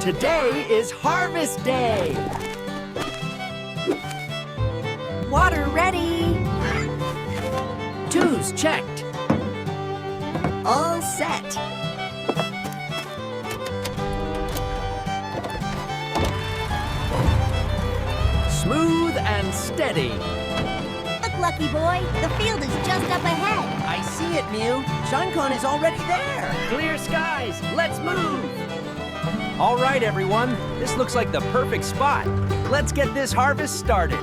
Today is harvest day. Water ready. Two's checked. All set. Smooth and steady. Look, Lucky Boy, the field is just up ahead. I see it, Mew. Shinecone is already there. Clear skies, let's move. All right, everyone, this looks like the perfect spot. Let's get this harvest started.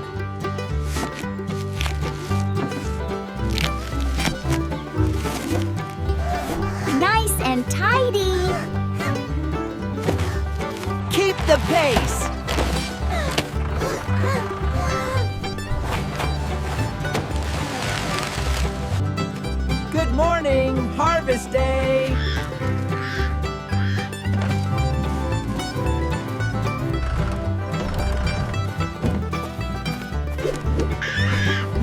Nice and tidy. Keep the pace. Good morning, harvest day.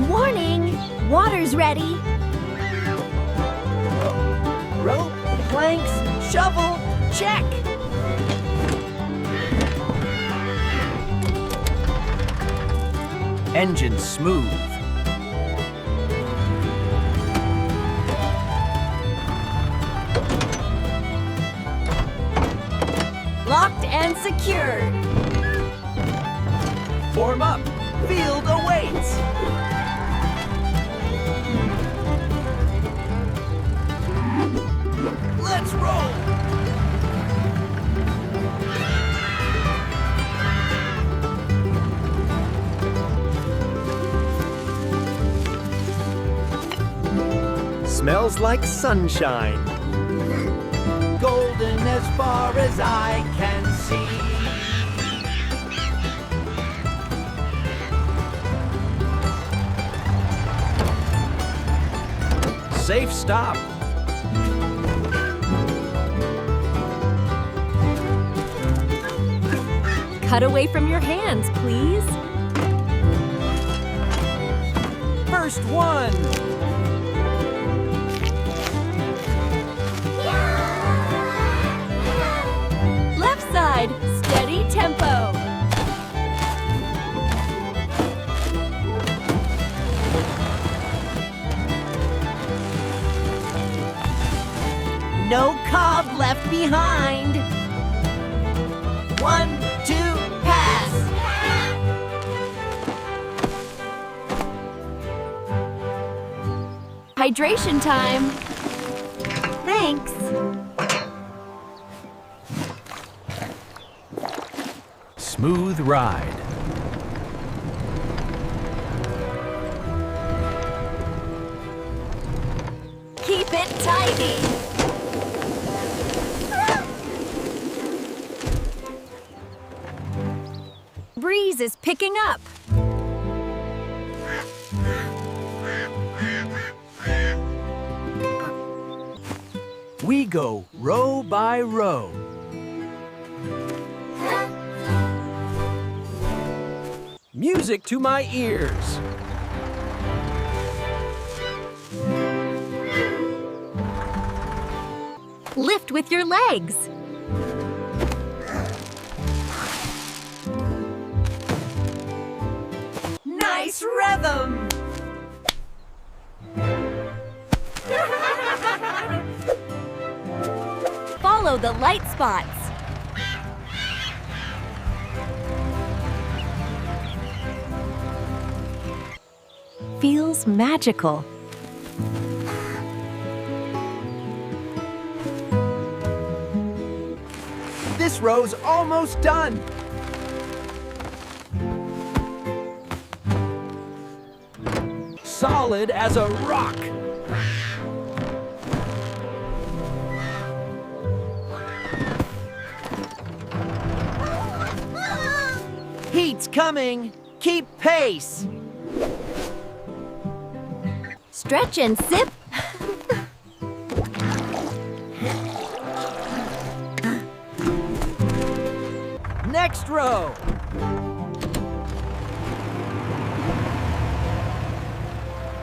Warning, water's ready. Rope, planks, shovel, check. Engine smooth. Locked and secured. Form up, field awaits. Let's roll. Smells like sunshine. Golden as far as I can see. Safe stop. Cut away from your hands, please. First one. Left side, steady tempo. No cob left behind. 1, 2, pass. Hydration time. Thanks. Smooth ride. Keep it tidy. Breeze is picking up. We go row by row. Music to my ears. Lift with your legs. Nice rhythm. Follow the light spots. Feels magical. This row's almost done. Solid as a rock. Heat's coming. Keep pace. Stretch and sip. Next row.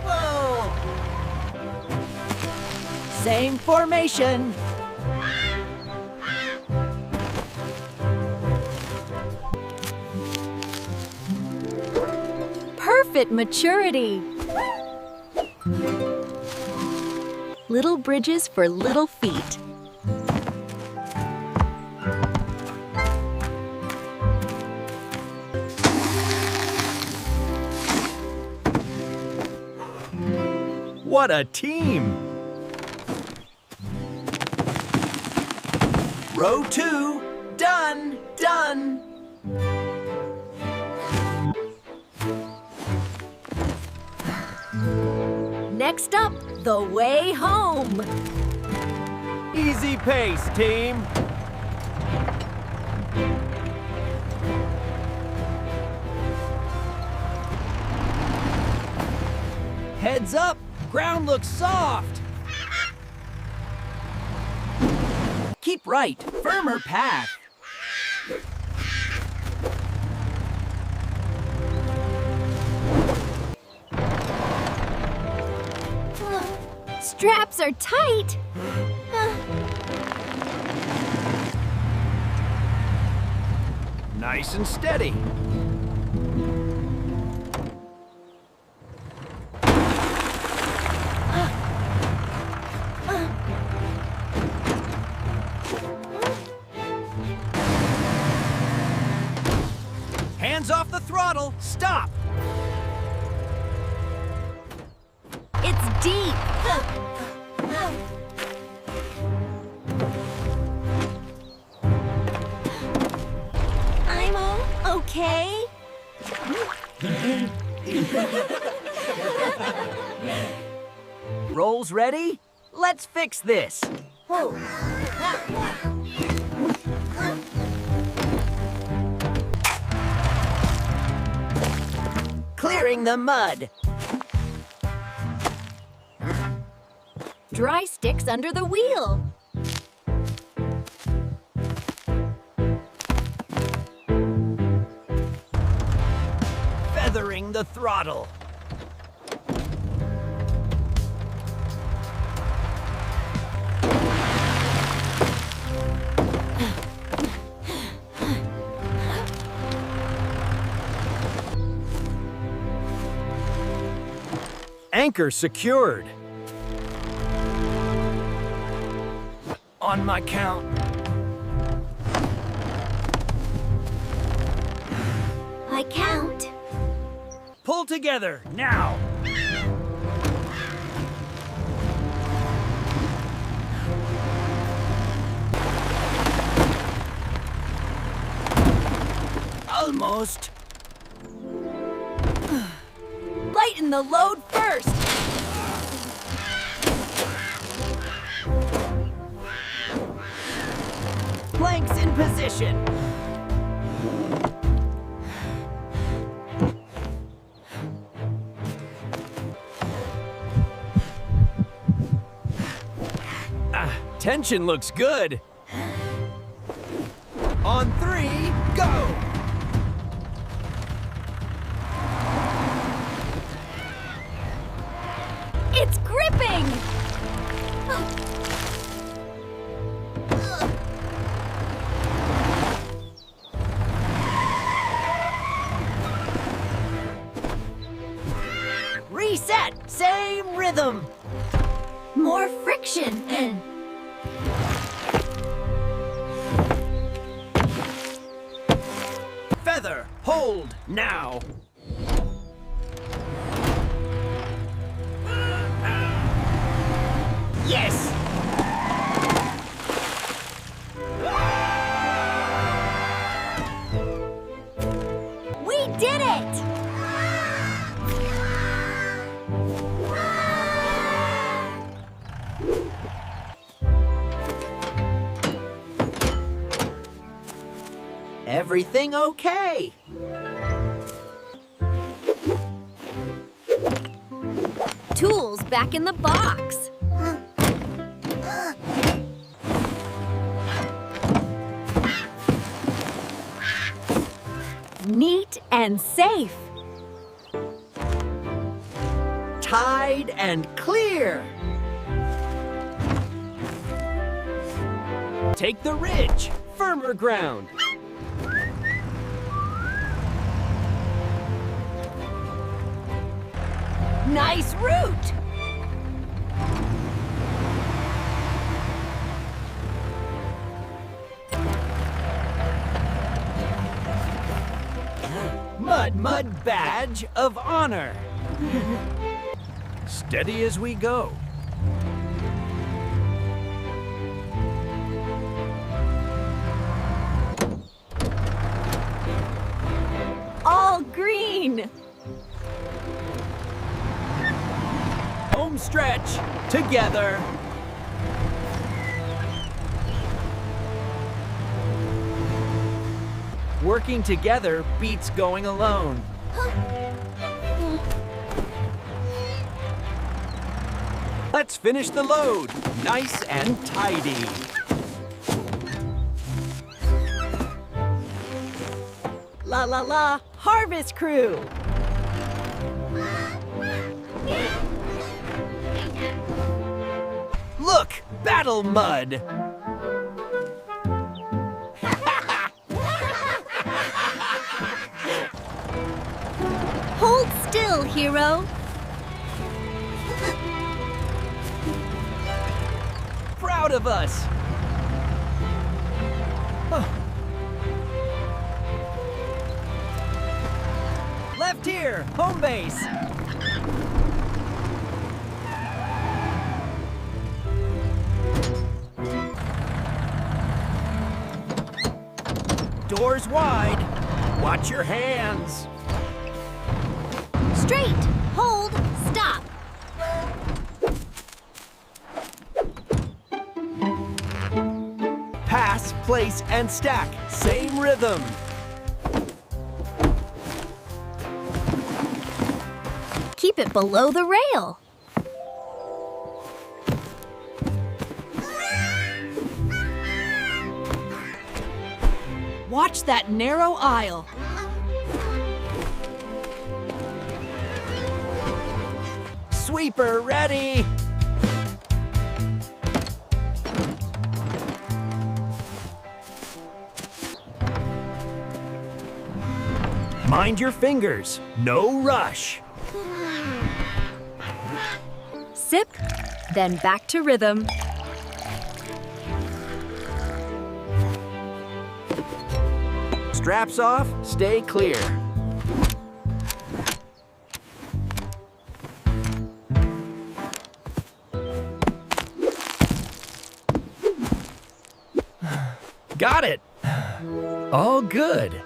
Whoa. Same formation. infant maturity. Little bridges for little feet. What a team! Row 2, done, done. Next up, the way home. Easy pace, team! Heads up! Ground looks soft! Keep right, firmer path. Straps are tight. Nice and steady. Hands off the throttle! Stop! It's deep. I'm okay. Rolls ready? Let's fix this. Clearing the mud. Dry sticks under the wheel. Feathering the throttle. Anchor secured. On my count. I count. Pull together, now! Almost. Lighten the load first. Planks in position. Tension looks good. On 3, go! It's gripping. Reset, same rhythm. More friction and Feather, hold, now! Yes! we did it. Everything okay? Tools back in the box. Neat and safe. Tied and clear. Take the ridge, firmer ground. Nice route! Mud badge of honor. Steady as we go. All green. Home stretch together. Working together beats going alone. Let's finish the load. Nice and tidy. La la la, harvest crew. Look, battle mud. Hold still, hero. Proud of us. Left here, home base. Doors wide. Watch your hands. Straight. Hold. Stop. Pass, place, and stack. Same rhythm. Keep it below the rail. Watch that narrow aisle. Sweeper ready. Mind your fingers. No rush. Sip, then back to rhythm. Straps off, stay clear. Got it. All good.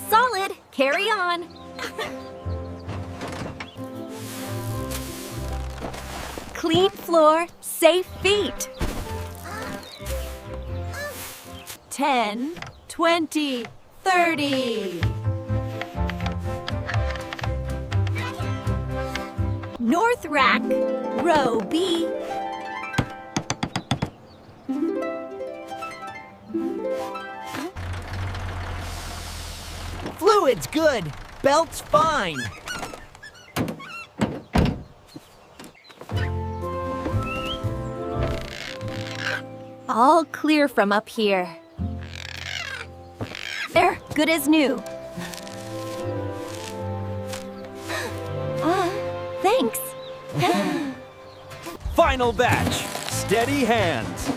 Solid. Carry on. Clean floor, safe feet. 10, 20, 30. North rack, row B. Fluid's good. Belt's fine. All clear from up here. There, good as new. Thanks. Final batch. Steady hands.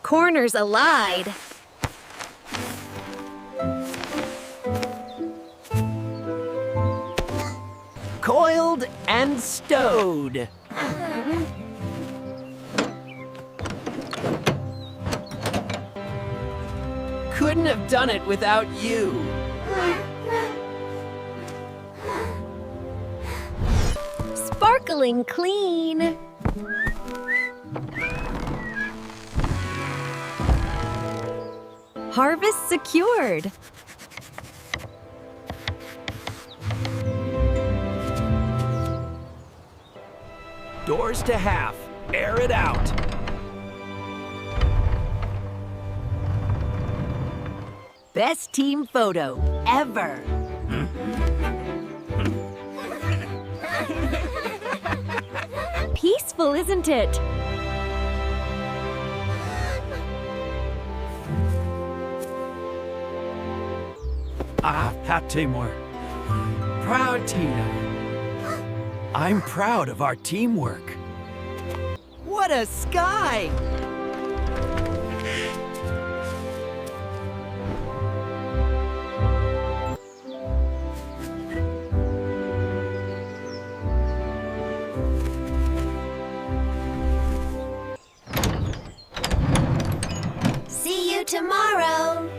Corners allied. Coiled and stowed. Couldn't have done it without you. Sparkling clean. Harvest secured. Doors to half. Air it out. Best team photo ever. Peaceful, isn't it? Pat Timur. Proud Tina. I'm proud of our teamwork. What a sky! See you tomorrow.